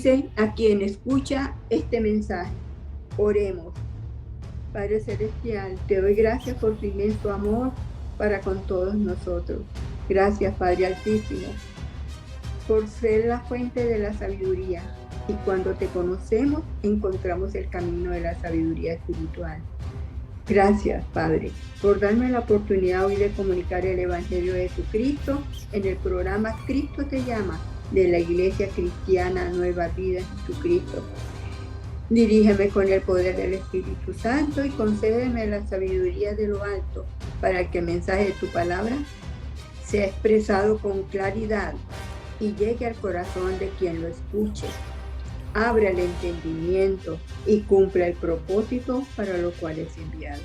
Bendice a quien escucha este mensaje. Oremos. Padre Celestial, te doy gracias por tu inmenso amor para con todos nosotros. Gracias, Padre Altísimo, por ser la fuente de la sabiduría. Y cuando te conocemos, encontramos el camino de la sabiduría espiritual. Gracias, Padre, por darme la oportunidad hoy de comunicar el Evangelio de Jesucristo en el programa Cristo te llama, de la Iglesia Cristiana Nueva Vida en Jesucristo. Dirígeme con el poder del Espíritu Santo y concédeme la sabiduría de lo alto para que el mensaje de tu palabra sea expresado con claridad y llegue al corazón de quien lo escuche. Abra el entendimiento y cumpla el propósito para lo cual es enviado,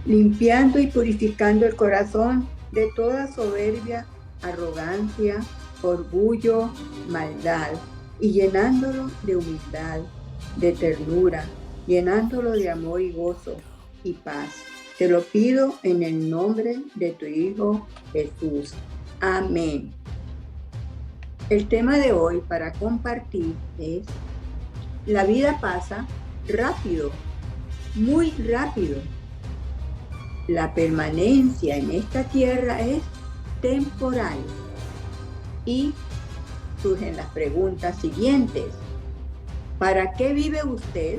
limpiando y purificando el corazón de toda soberbia, arrogancia, orgullo, maldad, y llenándolo de humildad, de ternura, llenándolo de amor y gozo y paz. Te lo pido en el nombre de tu Hijo Jesús. Amén. El tema de hoy para compartir es: la vida pasa rápido, muy rápido. La permanencia en esta tierra es temporal. Y surgen las preguntas siguientes. ¿Para qué vive usted?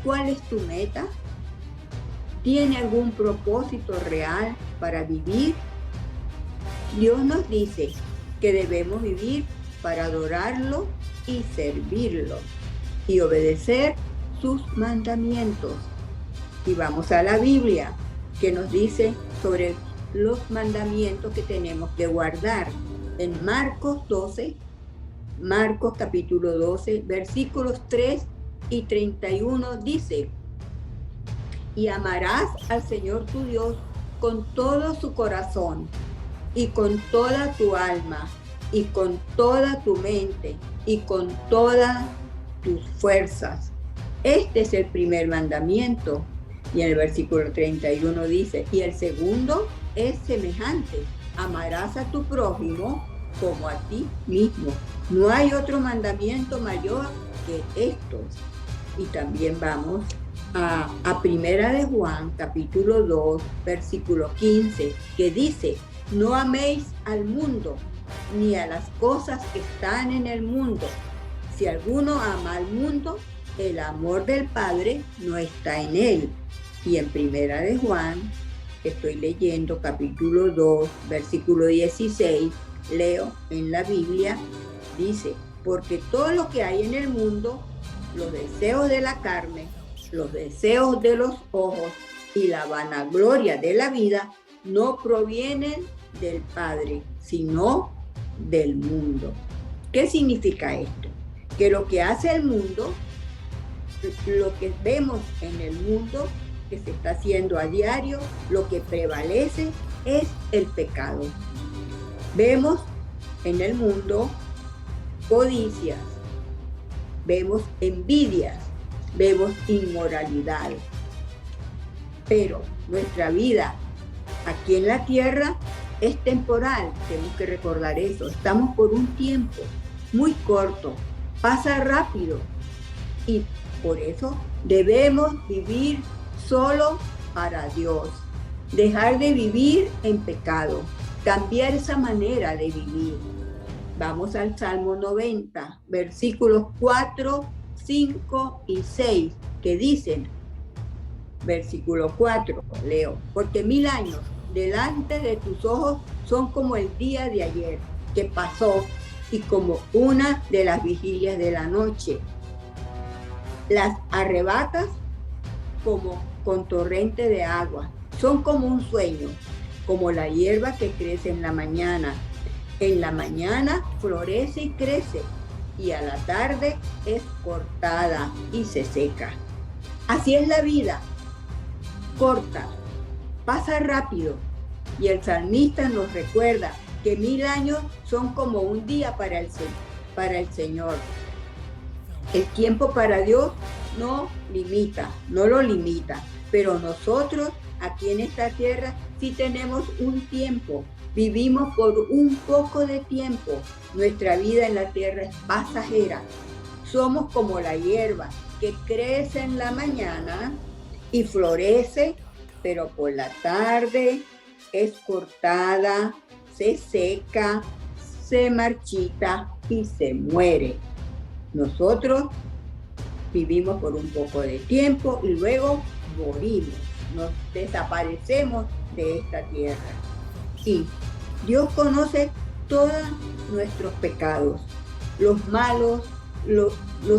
¿Cuál es tu meta? ¿Tiene algún propósito real para vivir? Dios nos dice que debemos vivir para adorarlo y servirlo y obedecer sus mandamientos. Y vamos a la Biblia, que nos dice sobre los mandamientos que tenemos que guardar. En Marcos capítulo 12, versículos 3 y 31 dice: y amarás al Señor tu Dios con todo su corazón y con toda tu alma y con toda tu mente y con todas tus fuerzas. Este es el primer mandamiento. Y en el versículo 31 dice: y el segundo es semejante: amarás a tu prójimo como a ti mismo. No hay otro mandamiento mayor que estos. Y también vamos a Primera de Juan, capítulo 2, versículo 15, que dice: no améis al mundo, ni a las cosas que están en el mundo. Si alguno ama al mundo, el amor del Padre no está en él. Y en Primera de Juan, estoy leyendo capítulo 2, versículo 16, leo en la Biblia, dice: porque todo lo que hay en el mundo, los deseos de la carne, los deseos de los ojos y la vanagloria de la vida, no provienen del Padre, sino del mundo. ¿Qué significa esto? Que lo que hace el mundo, lo que vemos en el mundo, que se está haciendo a diario, lo que prevalece es el pecado. Vemos en el mundo codicias, vemos envidias, vemos inmoralidad. Pero nuestra vida aquí en la tierra es temporal, tenemos que recordar eso. Estamos por un tiempo muy corto, pasa rápido, y por eso debemos vivir solo para Dios, dejar de vivir en pecado, cambiar esa manera de vivir. Vamos al Salmo 90, versículos 4, 5 y 6, que dicen, versículo 4, leo: porque 1000 años delante de tus ojos son como el día de ayer que pasó, y como una de las vigilias de la noche. Las arrebatas como con torrente de agua, son como un sueño, como la hierba que crece en la mañana. En la mañana florece y crece, y a la tarde es cortada y se seca. Así es la vida, corta, pasa rápido, y el salmista nos recuerda que 1000 años son como un día para el Señor. El tiempo para Dios no lo limita, pero nosotros aquí en esta tierra sí tenemos un tiempo Vivimos por un poco de tiempo. Nuestra vida en la tierra es pasajera. Somos como la hierba que crece en la mañana y florece, pero por la tarde es cortada, se seca, se marchita y se muere. Nosotros vivimos por un poco de tiempo y luego morimos, nos desaparecemos de esta tierra. Y Dios conoce todos nuestros pecados, los malos, los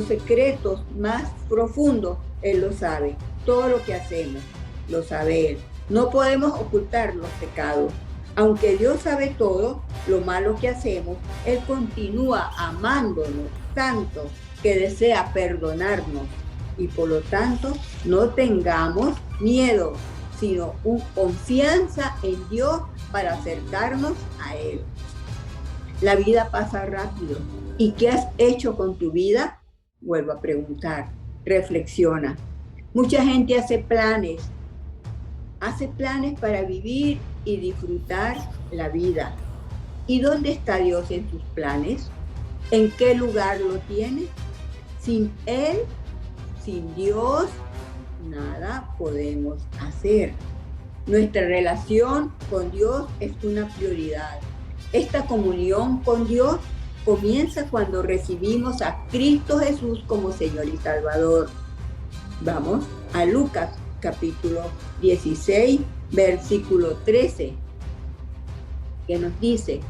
secretos más profundos, Él lo sabe. Todo lo que hacemos, lo sabe Él. No podemos ocultar los pecados. Aunque Dios sabe todo, lo malo que hacemos, Él continúa amándonos tanto que desea perdonarnos. Y por lo tanto, no tengamos miedo, sino confianza en Dios para acercarnos a Él. La vida pasa rápido. ¿Y qué has hecho con tu vida? Vuelvo a preguntar. Reflexiona. Mucha gente hace planes para vivir y disfrutar la vida. ¿Y dónde está Dios en sus planes? ¿En qué lugar lo tiene? Sin Él, sin Dios, nada podemos hacer. Nuestra relación con Dios es una prioridad. Esta comunión con Dios comienza cuando recibimos a Cristo Jesús como Señor y Salvador. Vamos a Lucas capítulo 16, versículo 13, que nos dice: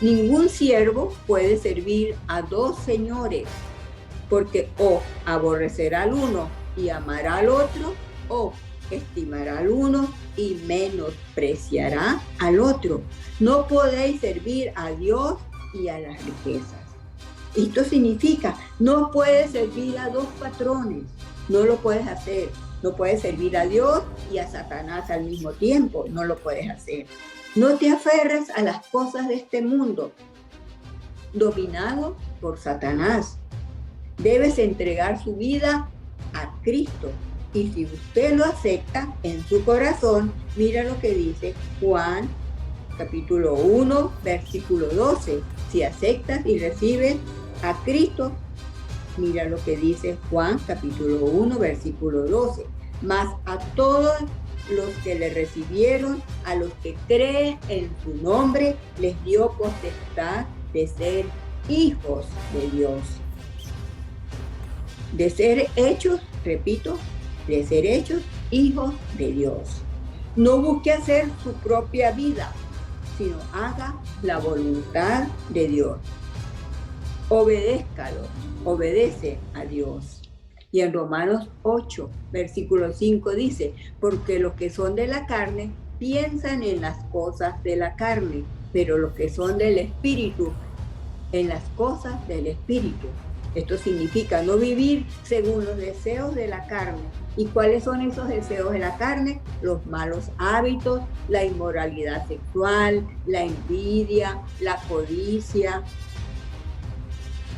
ningún siervo puede servir a dos señores, porque o aborrecerá al uno y amará al otro, o estimará al uno y menospreciará al otro. No podéis servir a Dios y a las riquezas. Esto significa, no puedes servir a dos patrones, no lo puedes hacer. No puedes servir a Dios y a Satanás al mismo tiempo, no lo puedes hacer. No te aferres a las cosas de este mundo, dominado por Satanás. Debes entregar su vida a Cristo. Y si usted lo acepta en su corazón, mira lo que dice Juan capítulo 1, versículo 12. Si aceptas y recibes a Cristo, mira lo que dice Juan capítulo 1, versículo 12. Mas a todos los que le recibieron, a los que creen en su nombre, les dio potestad de ser hijos de Dios. De ser hechos, repito, de ser hechos hijos de Dios. No busque hacer su propia vida, sino haga la voluntad de Dios. Obedézcalo, obedece a Dios. Y en Romanos 8, versículo 5 dice: porque los que son de la carne piensan en las cosas de la carne, pero los que son del Espíritu, en las cosas del Espíritu. Esto significa no vivir según los deseos de la carne. ¿Y cuáles son esos deseos de la carne? Los malos hábitos, la inmoralidad sexual, la envidia, la codicia.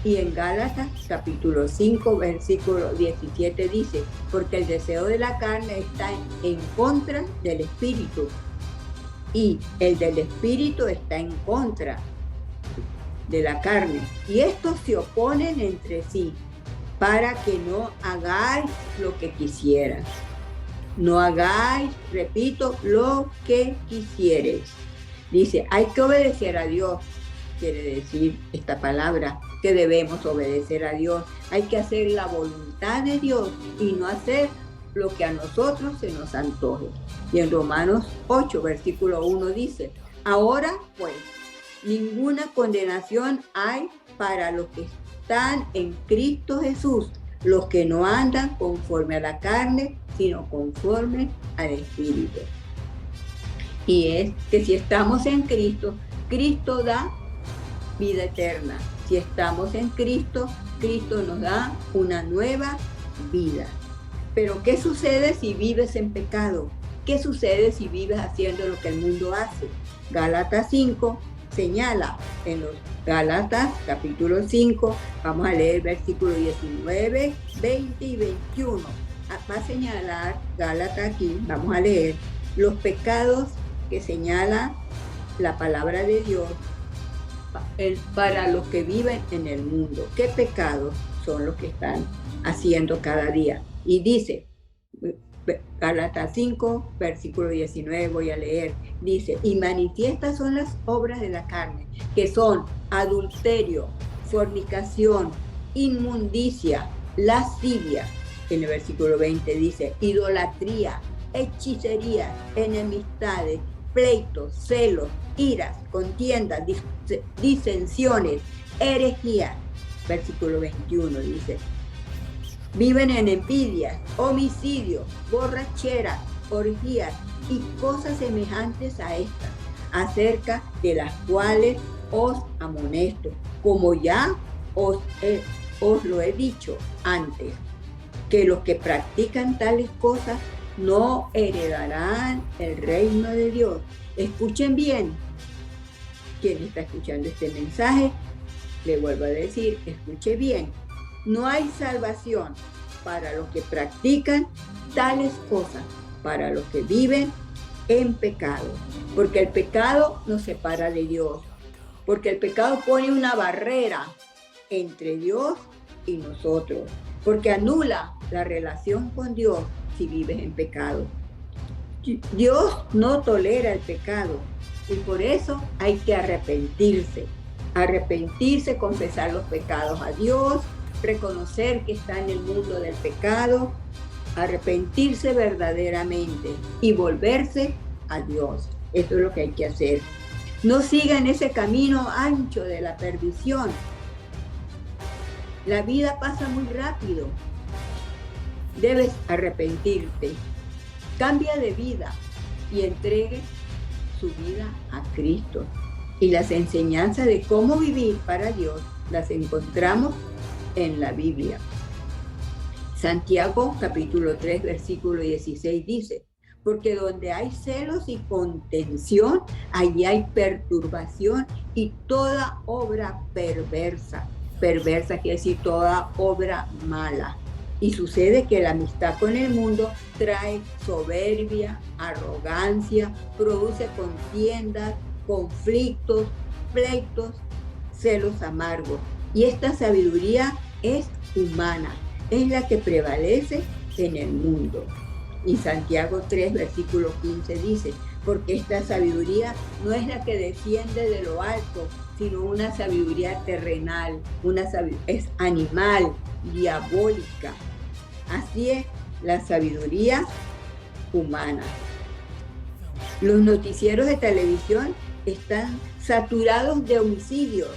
Y en Gálatas capítulo 5, versículo 17 dice: porque el deseo de la carne está en contra del Espíritu, y el del Espíritu está en contra de la carne, y estos se oponen entre sí, para que no hagáis lo que quisieras. No hagáis, repito, lo que quisieres. Dice, hay que obedecer a Dios. Quiere decir esta palabra que debemos obedecer a Dios. Hay que hacer la voluntad de Dios y no hacer lo que a nosotros se nos antoje. Y en Romanos 8, versículo 1 dice: ahora pues, ninguna condenación hay para los que están en Cristo Jesús, los que no andan conforme a la carne, sino conforme al Espíritu. Y es que si estamos en Cristo, Cristo da vida eterna. Si estamos en Cristo, Cristo nos da una nueva vida. Pero ¿qué sucede si vives en pecado? ¿Qué sucede si vives haciendo lo que el mundo hace? Gálatas 5 señala en los Gálatas capítulo 5, vamos a leer versículos 19, 20 y 21. Va a señalar Gálatas aquí, vamos a leer los pecados que señala la palabra de Dios para los que viven en el mundo. ¿Qué pecados son los que están haciendo cada día? Y dice, Gálatas 5, versículo 19, voy a leer. Dice, y manifiestas son las obras de la carne, que son adulterio, fornicación, inmundicia, lascivia. En el versículo 20 dice, idolatría, hechicería, enemistades, pleitos, celos, iras, contiendas, disensiones, herejías. Versículo 21 dice, viven en envidias, homicidios, borracheras, orgías y cosas semejantes a estas, acerca de las cuales os amonesto, como ya os lo he dicho antes, que los que practican tales cosas no heredarán el reino de Dios. Escuchen bien. Quien está escuchando este mensaje, le vuelvo a decir, escuche bien. No hay salvación para los que practican tales cosas, para los que viven en pecado. Porque el pecado nos separa de Dios. Porque el pecado pone una barrera entre Dios y nosotros. Porque anula la relación con Dios si vives en pecado. Dios no tolera el pecado y por eso hay que arrepentirse. Arrepentirse, confesar los pecados a Dios, reconocer que está en el mundo del pecado, arrepentirse verdaderamente y volverse a Dios. Esto es lo que hay que hacer. No siga en ese camino ancho de la perdición. La vida pasa muy rápido. Debes arrepentirte. Cambia de vida y entregue su vida a Cristo. Y las enseñanzas de cómo vivir para Dios las encontramos en la Biblia. Santiago capítulo 3 versículo 16 dice, porque donde hay celos y contención, allí hay perturbación y toda obra perversa. Perversa quiere decir toda obra mala. Y sucede que la amistad con el mundo trae soberbia, arrogancia, produce contiendas, conflictos, pleitos, celos amargos. Y esta sabiduría es humana, es la que prevalece en el mundo. Y Santiago 3, versículo 15 dice, porque esta sabiduría no es la que desciende de lo alto, sino una sabiduría terrenal, es animal, diabólica. Así es la sabiduría humana. Los noticieros de televisión están saturados de homicidios.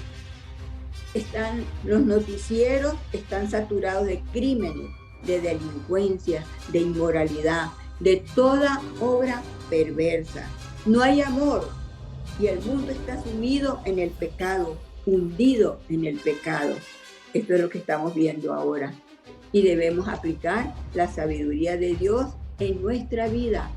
Los noticieros están saturados de crímenes, de delincuencia, de inmoralidad, de toda obra perversa. No hay amor y el mundo está sumido en el pecado, hundido en el pecado. Esto es lo que estamos viendo ahora. Y debemos aplicar la sabiduría de Dios en nuestra vida.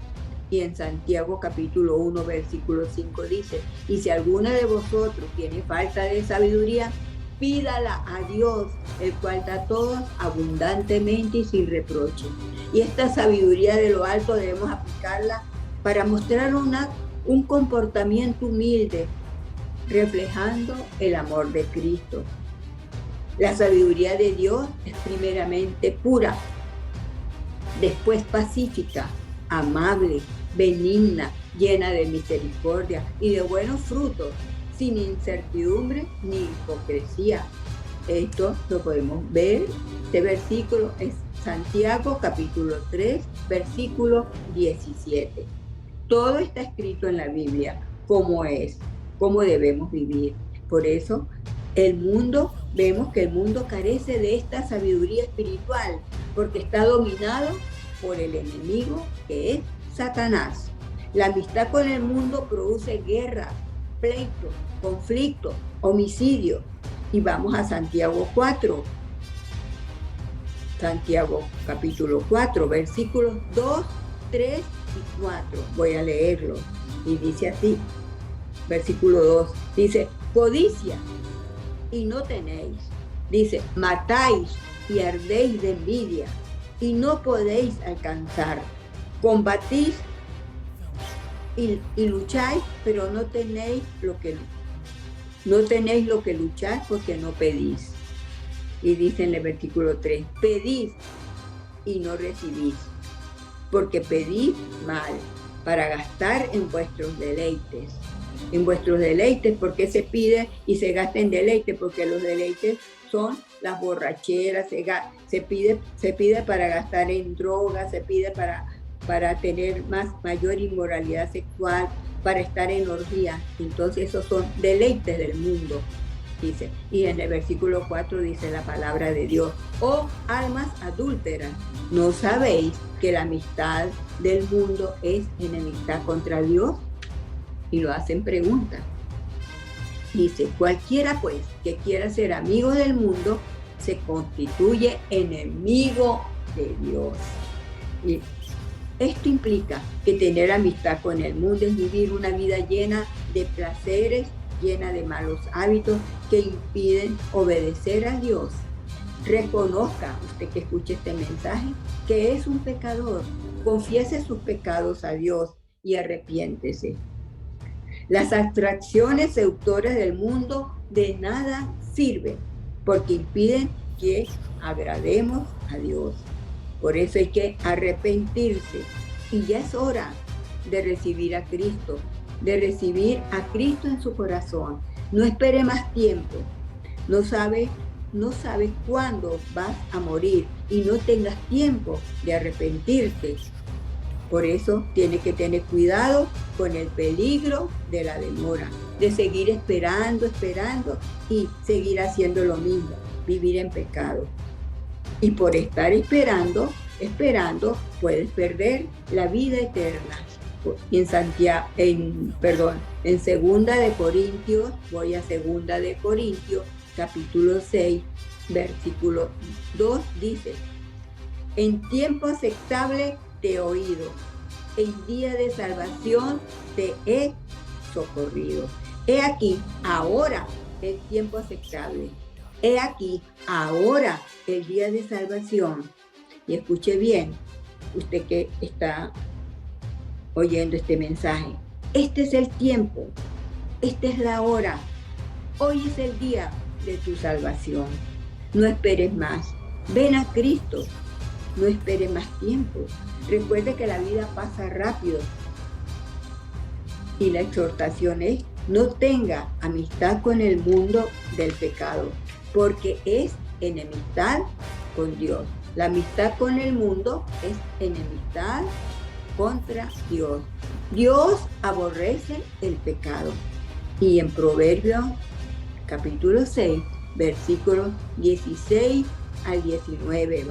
Y en Santiago capítulo 1, versículo 5 dice, y si alguno de vosotros tiene falta de sabiduría, pídala a Dios, el cual da a todos abundantemente y sin reproche. Y esta sabiduría de lo alto debemos aplicarla para mostrar un comportamiento humilde, reflejando el amor de Cristo. La sabiduría de Dios es primeramente pura, después pacífica, amable, benigna, llena de misericordia y de buenos frutos, sin incertidumbre ni hipocresía. Esto lo podemos ver. Este versículo es Santiago capítulo 3, versículo 17. Todo está escrito en la Biblia, cómo debemos vivir. Por eso vemos que el mundo carece de esta sabiduría espiritual, porque está dominado por el enemigo que es Satanás. La amistad con el mundo produce guerra, pleito, conflicto, homicidio. Y vamos a Santiago 4. Santiago capítulo 4, versículos 2, 3 y 4. Voy a leerlo. Y dice así, versículo 2, dice, codicia y no tenéis. Dice, matáis y ardéis de envidia y no podéis alcanzar. Combatís y lucháis, pero no tenéis lo que luchar porque no pedís. Y dice en el versículo 3, pedís y no recibís, porque pedís mal, para gastar en vuestros deleites. En vuestros deleites, porque se pide y se gasta en deleites, porque los deleites son las borracheras, se pide para gastar en drogas, se pide para tener mayor inmoralidad sexual, para estar en orgía. Entonces esos son deleites del mundo, dice. Y en el versículo 4 dice la palabra de Dios: oh almas adúlteras, ¿no sabéis que la amistad del mundo es enemistad contra Dios? Y lo hacen preguntas. Dice: cualquiera pues que quiera ser amigo del mundo se constituye enemigo de Dios. Y esto implica que tener amistad con el mundo es vivir una vida llena de placeres, llena de malos hábitos que impiden obedecer a Dios. Reconozca, usted que escuche este mensaje, que es un pecador. Confiese sus pecados a Dios y arrepiéntese. Las atracciones seductoras del mundo de nada sirven, porque impiden que agrademos a Dios. Por eso hay que arrepentirse. Y ya es hora de recibir a Cristo, de recibir a Cristo en su corazón. No espere más tiempo. No sabe cuándo vas a morir y no tengas tiempo de arrepentirte. Por eso tiene que tener cuidado con el peligro de la demora, de seguir esperando y seguir haciendo lo mismo, vivir en pecado. Y por estar esperando, puedes perder la vida eterna. En 2 de Corintios, voy a 2 de Corintios, capítulo 6, versículo 2, dice: en tiempo aceptable te he oído, en día de salvación te he socorrido. He aquí, ahora el tiempo aceptable. He aquí, ahora el día de salvación. Y escuche bien, usted que está oyendo este mensaje. Este es el tiempo, esta es la hora. Hoy es el día de tu salvación. No esperes más. Ven a Cristo. No esperes más tiempo. Recuerde que la vida pasa rápido. Y la exhortación es: no tenga amistad con el mundo del pecado, porque es enemistad con Dios. La amistad con el mundo es enemistad contra Dios. Dios aborrece el pecado. Y en Proverbios capítulo 6, versículos 16 al 19,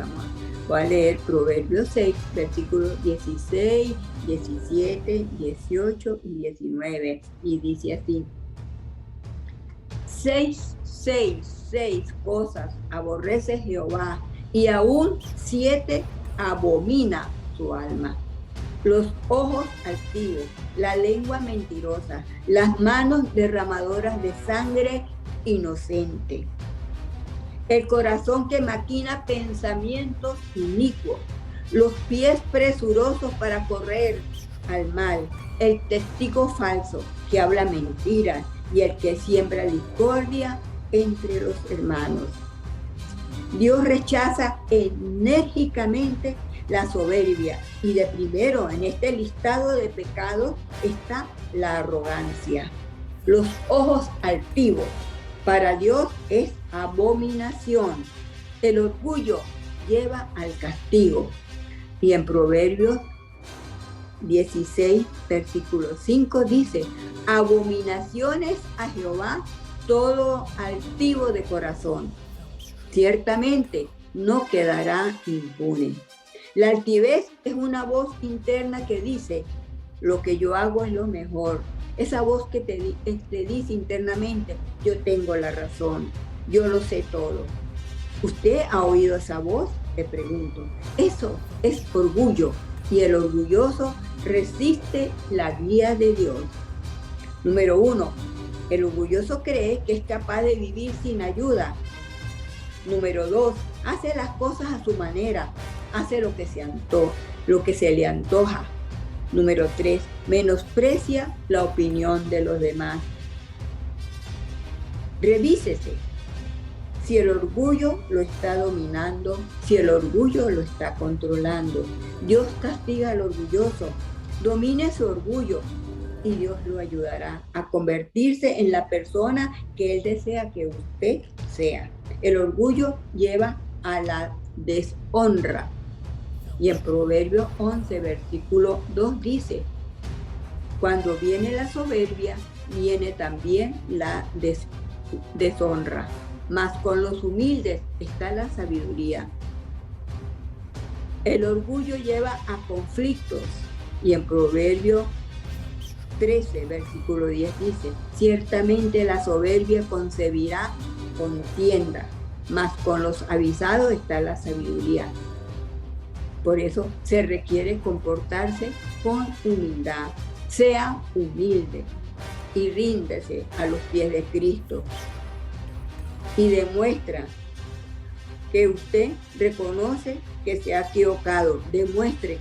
voy a leer Proverbios 6, versículos 16, 17, 18 y 19. Y dice así: seis cosas aborrece Jehová, y aún 7 abomina su alma: los ojos altivos, la lengua mentirosa, las manos derramadoras de sangre inocente, el corazón que maquina pensamientos inicuos, los pies presurosos para correr al mal, el testigo falso que habla mentiras y el que siembra discordia entre los hermanos. Dios rechaza enérgicamente la soberbia, y de primero en este listado de pecados está la arrogancia. Los ojos altivos para Dios es abominación. El orgullo lleva al castigo. Y en Proverbios 16, versículo 5 dice: abominaciones a Jehová todo altivo de corazón. Ciertamente no quedará impune. La altivez es una voz interna que dice: lo que yo hago es lo mejor. Esa voz que te dice internamente: yo tengo la razón, yo lo sé todo. ¿Usted ha oído esa voz? Le pregunto. Eso es orgullo, y el orgulloso resiste la guía de Dios. Número 1, el orgulloso cree que es capaz de vivir sin ayuda. Número 2, hace las cosas a su manera, hace lo que se le antoja. Número 3, menosprecia la opinión de los demás. Revísese si el orgullo lo está dominando, si el orgullo lo está controlando. Dios castiga al orgulloso. Domine su orgullo y Dios lo ayudará a convertirse en la persona que Él desea que usted sea. El orgullo lleva a la deshonra. Y en Proverbios 11, versículo 2 dice, cuando viene la soberbia, viene también la deshonra, mas con los humildes está la sabiduría. El orgullo lleva a conflictos, y en Proverbios 13, versículo 10 dice, ciertamente la soberbia concebirá contienda, mas con los avisados está la sabiduría. Por eso se requiere comportarse con humildad. Sea humilde y ríndese a los pies de Cristo. Y demuestra que usted reconoce que se ha equivocado. Demuestre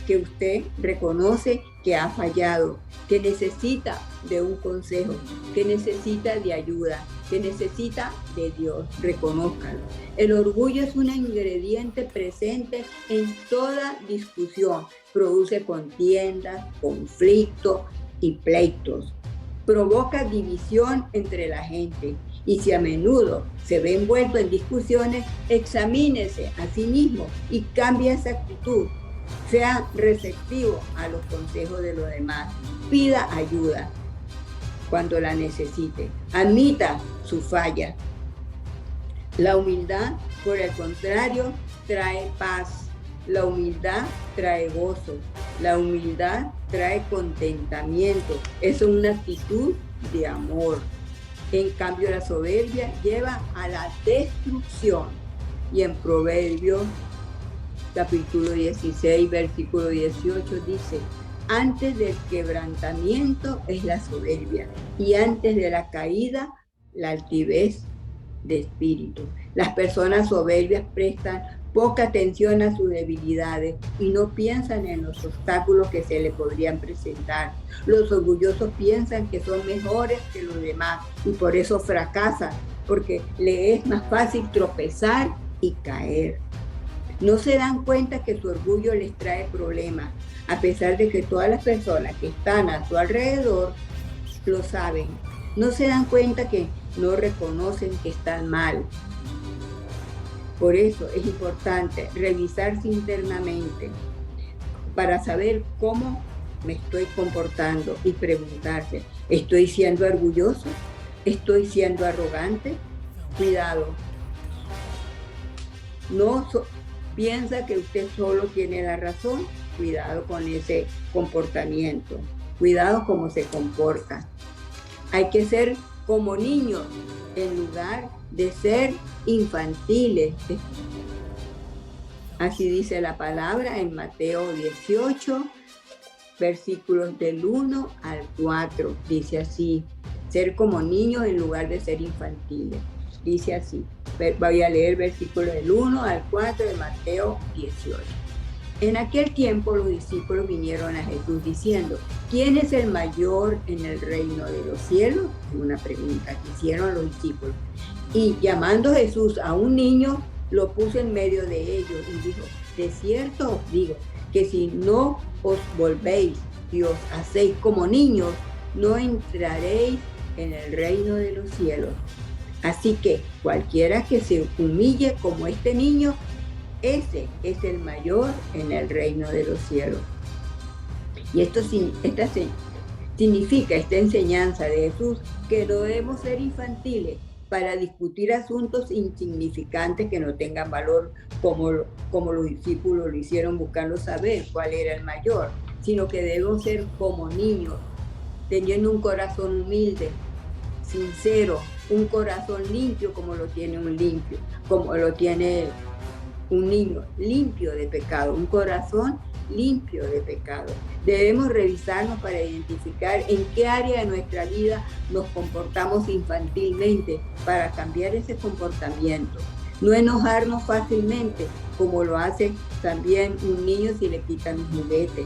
que usted reconoce que ha fallado, que necesita de un consejo, que necesita de ayuda, que necesita de Dios. Reconózcalo. El orgullo es un ingrediente presente en toda discusión. Produce contiendas, conflictos y pleitos. Provoca división entre la gente. Y si a menudo se ve envuelto en discusiones, examínese a sí mismo y cambie esa actitud. Sea receptivo a los consejos de los demás. Pida ayuda cuando la necesite. Admita su falla. La humildad, por el contrario, trae paz. La humildad trae gozo. La humildad trae contentamiento. Es una actitud de amor. En cambio, la soberbia lleva a la destrucción. Y en Proverbios capítulo 16, versículo 18 dice, antes del quebrantamiento es la soberbia y antes de la caída la altivez de espíritu. Las personas soberbias prestan poca atención a sus debilidades y no piensan en los obstáculos que se le podrían presentar. Los orgullosos piensan que son mejores que los demás y por eso fracasan, porque le es más fácil tropezar y caer. No se dan cuenta que su orgullo les trae problemas, a pesar de que todas las personas que están a su alrededor lo saben. No se dan cuenta que no reconocen que están mal. Por eso es importante revisarse internamente para saber cómo me estoy comportando y preguntarse, ¿estoy siendo orgulloso? ¿Estoy siendo arrogante? Cuidado. Piensa que usted solo tiene la razón. Cuidado con ese comportamiento. Cuidado cómo se comporta. Hay que ser como niños en lugar de ser infantiles. Así dice la palabra en Mateo 18, versículos del 1 al 4. Dice así, ser como niños en lugar de ser infantiles. Dice así, voy a leer versículos del 1 al 4 de Mateo 18. En aquel tiempo los discípulos vinieron a Jesús diciendo, ¿quién es el mayor en el reino de los cielos? Una pregunta que hicieron los discípulos. Y llamando Jesús a un niño, lo puso en medio de ellos y dijo, de cierto os digo, que si no os volvéis y os hacéis como niños, no entraréis en el reino de los cielos. Así que cualquiera que se humille como este niño, ese es el mayor en el reino de los cielos. Y esta enseñanza de Jesús, que no debemos ser infantiles para discutir asuntos insignificantes que no tengan valor, como los discípulos lo hicieron buscando saber cuál era el mayor, sino que debemos ser como niños, teniendo un corazón humilde, sincero, un corazón limpio como lo tiene un niño limpio de pecado, un corazón limpio de pecado. Debemos revisarnos para identificar en qué área de nuestra vida nos comportamos infantilmente para cambiar ese comportamiento. No enojarnos fácilmente como lo hace también un niño si le quitan un juguete.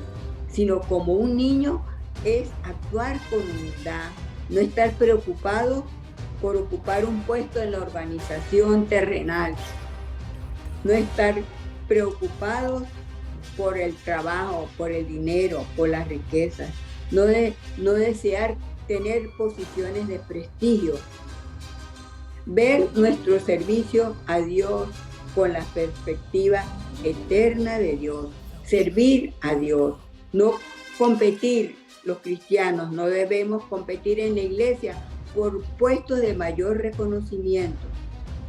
sino como un niño es actuar con humildad, no estar preocupado por ocupar un puesto en la organización terrenal, no estar preocupados por el trabajo, por el dinero, por las riquezas, no desear tener posiciones de prestigio, ver nuestro servicio a Dios con la perspectiva eterna de Dios, servir a Dios, no competir. Los cristianos no debemos competir en la iglesia por puestos de mayor reconocimiento,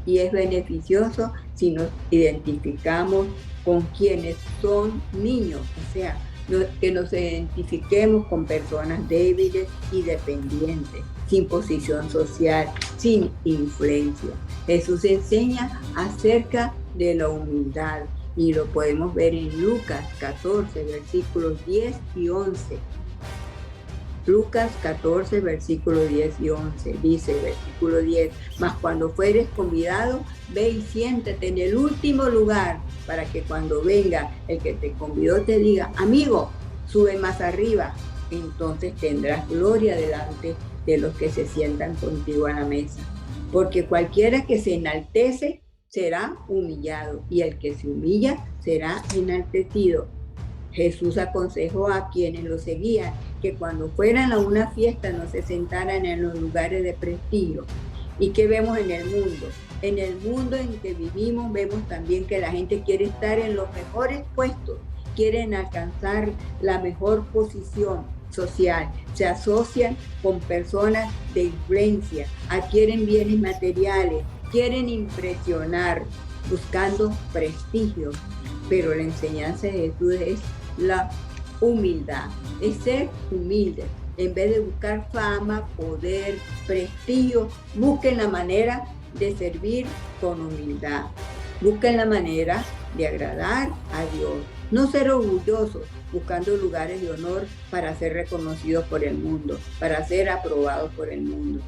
y es beneficioso si nos identificamos con quienes son niños, o sea, que nos identifiquemos con personas débiles y dependientes, sin posición social, sin influencia. Jesús enseña acerca de la humildad y lo podemos ver en Lucas 14, versículos 10 y 11. Lucas 14, versículos 10 y 11, dice, versículo 10, mas cuando fueres convidado, ve y siéntate en el último lugar, para que cuando venga el que te convidó te diga, amigo, sube más arriba, entonces tendrás gloria delante de los que se sientan contigo a la mesa. Porque cualquiera que se enaltece será humillado, y el que se humilla será enaltecido. Jesús aconsejó a quienes lo seguían que cuando fueran a una fiesta no se sentaran en los lugares de prestigio. ¿Y qué vemos en el mundo? En el mundo en que vivimos vemos también que la gente quiere estar en los mejores puestos, quieren alcanzar la mejor posición social, se asocian con personas de influencia, adquieren bienes materiales, quieren impresionar, buscando prestigio. Pero la enseñanza de Jesús es la humildad, es ser humilde. En vez de buscar fama, poder, prestigio, busquen la manera de servir con humildad. Busquen la manera de agradar a Dios. No ser orgullosos, buscando lugares de honor para ser reconocidos por el mundo, para ser aprobados por el mundo,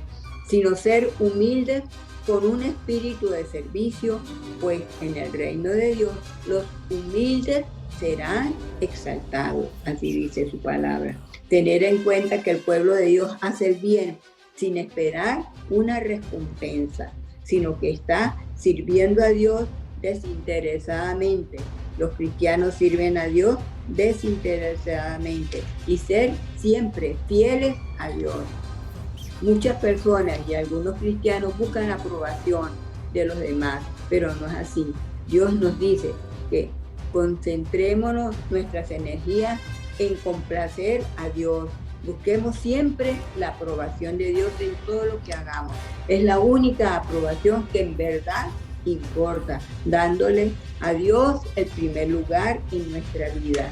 sino ser humildes con un espíritu de servicio, pues en el reino de Dios los humildes serán exaltados, así dice su palabra. Tener en cuenta que el pueblo de Dios hace el bien sin esperar una recompensa, sino que está sirviendo a Dios desinteresadamente. Los cristianos sirven a Dios desinteresadamente y ser siempre fieles a Dios. Muchas personas y algunos cristianos buscan la aprobación de los demás, pero no es así. Dios nos dice que concentrémonos nuestras energías en complacer a Dios. Busquemos siempre la aprobación de Dios en todo lo que hagamos. Es la única aprobación que en verdad importa, dándole a Dios el primer lugar en nuestra vida.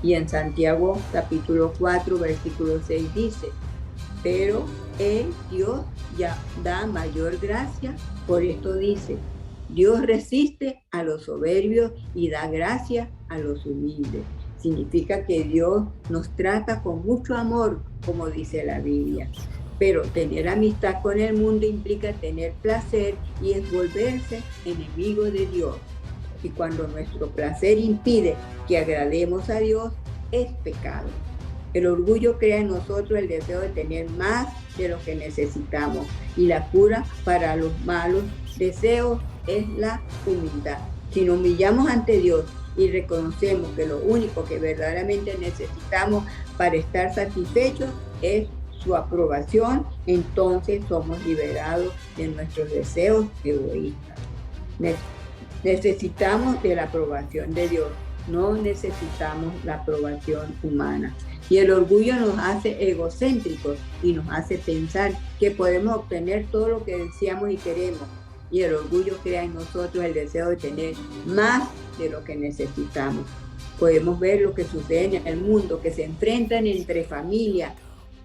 Y en Santiago capítulo 4, versículo 6 dice, pero Dios ya da mayor gracia, por esto dice, Dios resiste a los soberbios y da gracia a los humildes. Significa que Dios nos trata con mucho amor, como dice la Biblia. Pero tener amistad con el mundo implica tener placer y es volverse enemigo de Dios. Y cuando nuestro placer impide que agrademos a Dios, es pecado. El orgullo crea en nosotros el deseo de tener más de lo que necesitamos, y la cura para los malos deseos es la humildad. Si nos humillamos ante Dios y reconocemos que lo único que verdaderamente necesitamos para estar satisfechos es su aprobación, entonces somos liberados de nuestros deseos egoístas. Necesitamos de la aprobación de Dios, no necesitamos la aprobación humana. Y el orgullo nos hace egocéntricos y nos hace pensar que podemos obtener todo lo que deseamos y queremos. Y el orgullo crea en nosotros el deseo de tener más de lo que necesitamos. Podemos ver lo que sucede en el mundo, que se enfrentan entre familias.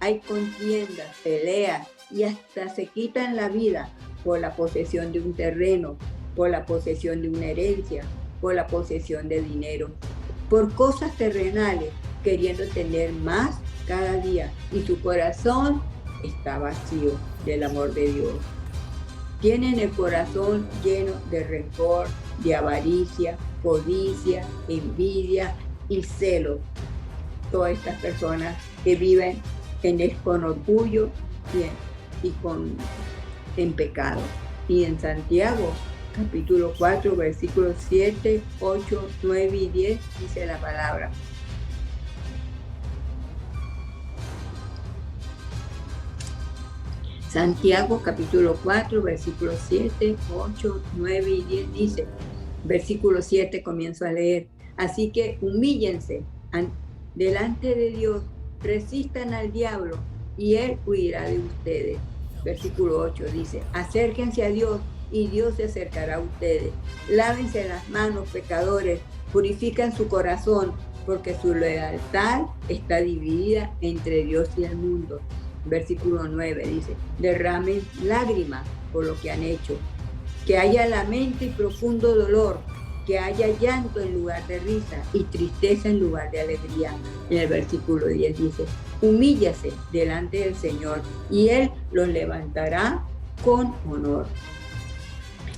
Hay contiendas, peleas y hasta se quitan la vida por la posesión de un terreno, por la posesión de una herencia, por la posesión de dinero, por cosas terrenales, queriendo tener más cada día, y su corazón está vacío del amor de Dios. Tienen el corazón lleno de rencor, de avaricia, codicia, envidia y celo. todas estas personas que viven con orgullo en pecado. Y en Santiago, capítulo 4, versículos 7, 8, 9 y 10, dice la palabra: Santiago capítulo 4, versículos 7, 8, 9 y 10 dice, versículo 7 comienzo a leer: así que humíllense delante de Dios, resistan al diablo y él huirá de ustedes. Versículo 8 dice: acérquense a Dios y Dios se acercará a ustedes. Lávense las manos, pecadores, purifican su corazón, porque su lealtad está dividida entre Dios y el mundo. Versículo 9 dice: derramen lágrimas por lo que han hecho, que haya lamento y profundo dolor, que haya llanto en lugar de risa y tristeza en lugar de alegría. En el versículo 10 dice: humíllase delante del Señor y Él los levantará con honor.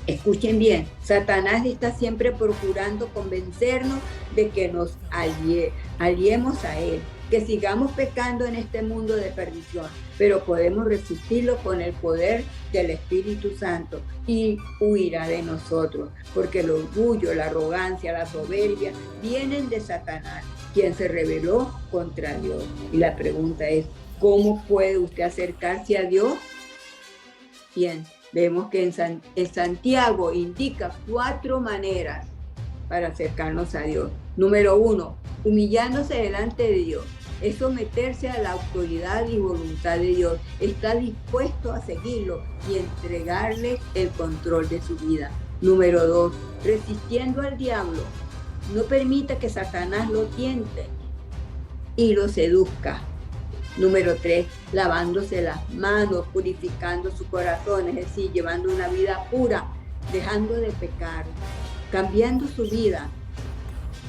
Escuchen bien, Satanás está siempre procurando convencernos de que nos aliemos a Él, que sigamos pecando en este mundo de perdición, pero podemos resistirlo con el poder del Espíritu Santo y huirá de nosotros, porque el orgullo, la arrogancia, la soberbia vienen de Satanás, quien se rebeló contra Dios. Y la pregunta es: ¿cómo puede usted acercarse a Dios? Bien, vemos que en Santiago indica 4 maneras para acercarnos a Dios. Número 1, humillándose delante de Dios. Es someterse a la autoridad y voluntad de Dios. Está dispuesto a seguirlo y entregarle el control de su vida. Número 2, resistiendo al diablo. No permita que Satanás lo tiente y lo seduzca. Número 3, lavándose las manos, purificando su corazón, es decir, llevando una vida pura, dejando de pecar, cambiando su vida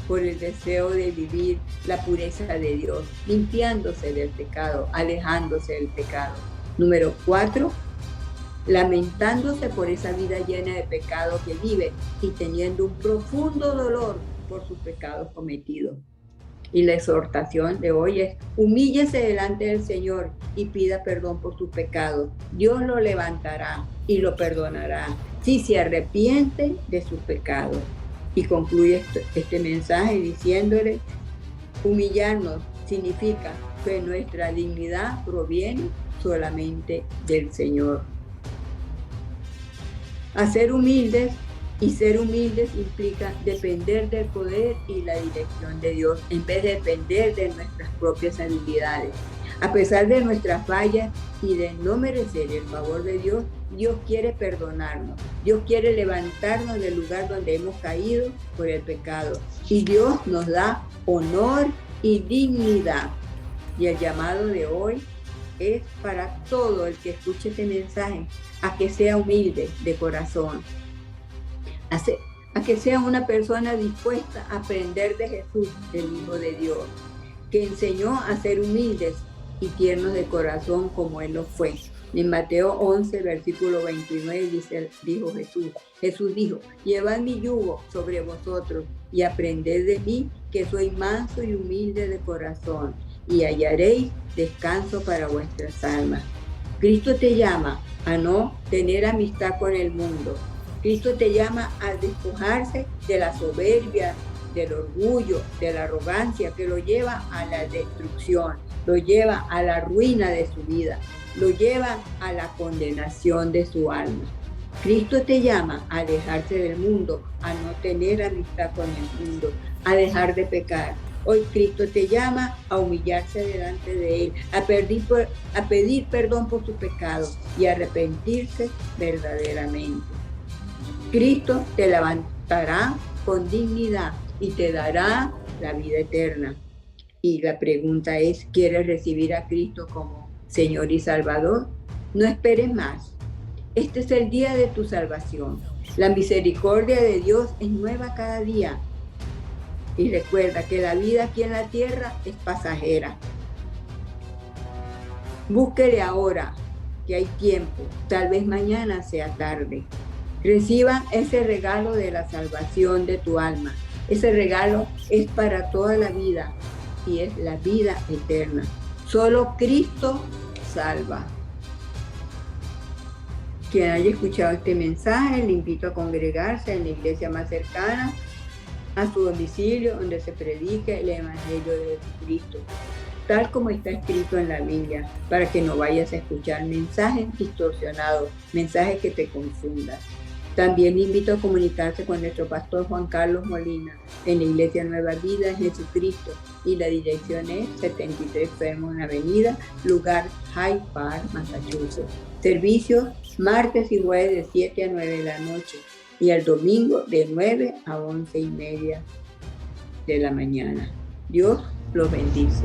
por el deseo de vivir la pureza de Dios, limpiándose del pecado, alejándose del pecado. Número 4, lamentándose por esa vida llena de pecado que vive y teniendo un profundo dolor por sus pecados cometidos. Y la exhortación de hoy es: humíllese delante del Señor y pida perdón por sus pecados. Dios lo levantará y lo perdonará si se arrepiente de sus pecados. Y concluye este mensaje diciéndole: humillarnos significa que nuestra dignidad proviene solamente del Señor. Ser humildes implica depender del poder y la dirección de Dios en vez de depender de nuestras propias habilidades. A pesar de nuestras fallas y de no merecer el favor de Dios, Dios quiere perdonarnos. Dios quiere levantarnos del lugar donde hemos caído por el pecado. Y Dios nos da honor y dignidad. Y el llamado de hoy es para todo el que escuche este mensaje, a que sea humilde de corazón, a que sea una persona dispuesta a aprender de Jesús, el Hijo de Dios, que enseñó a ser humildes y tiernos de corazón como Él lo fue. En Mateo 11, versículo 29 dijo Jesús dijo: llevad mi yugo sobre vosotros y aprended de mí, que soy manso y humilde de corazón, y hallaréis descanso para vuestras almas. Cristo te llama a no tener amistad con el mundo. Cristo te llama a despojarse de la soberbia, del orgullo, de la arrogancia que lo lleva a la destrucción, lo lleva a la ruina de su vida, lo lleva a la condenación de su alma. Cristo te llama a alejarse del mundo, a no tener amistad con el mundo, a dejar de pecar. Hoy Cristo te llama a humillarse delante de Él, a pedir perdón por tus pecados y a arrepentirse verdaderamente. Cristo te levantará con dignidad y te dará la vida eterna. Y la pregunta es: ¿quieres recibir a Cristo como Señor y Salvador? No esperes más. Este es el día de tu salvación. La misericordia de Dios es nueva cada día. Y recuerda que la vida aquí en la tierra es pasajera. Búsquele ahora, que hay tiempo. Tal vez mañana sea tarde. Reciba ese regalo de la salvación de tu alma. Ese regalo es para toda la vida. y es la vida eterna. Solo Cristo salva. Quien haya escuchado este mensaje, le invito a congregarse en la iglesia más cercana a su domicilio, donde se predique el Evangelio de Jesucristo, tal como está escrito en la Biblia, para que no vayas a escuchar mensajes distorsionados, mensajes que te confundan. También le invito a comunicarse con nuestro pastor Juan Carlos Molina en la Iglesia Nueva Vida en Jesucristo, y la dirección es 73 Fairmont Avenida, lugar Hyde Park, Massachusetts. Servicios martes y jueves de 7 a 9 de la noche y el domingo de 9 a 11:30 de la mañana. Dios los bendice.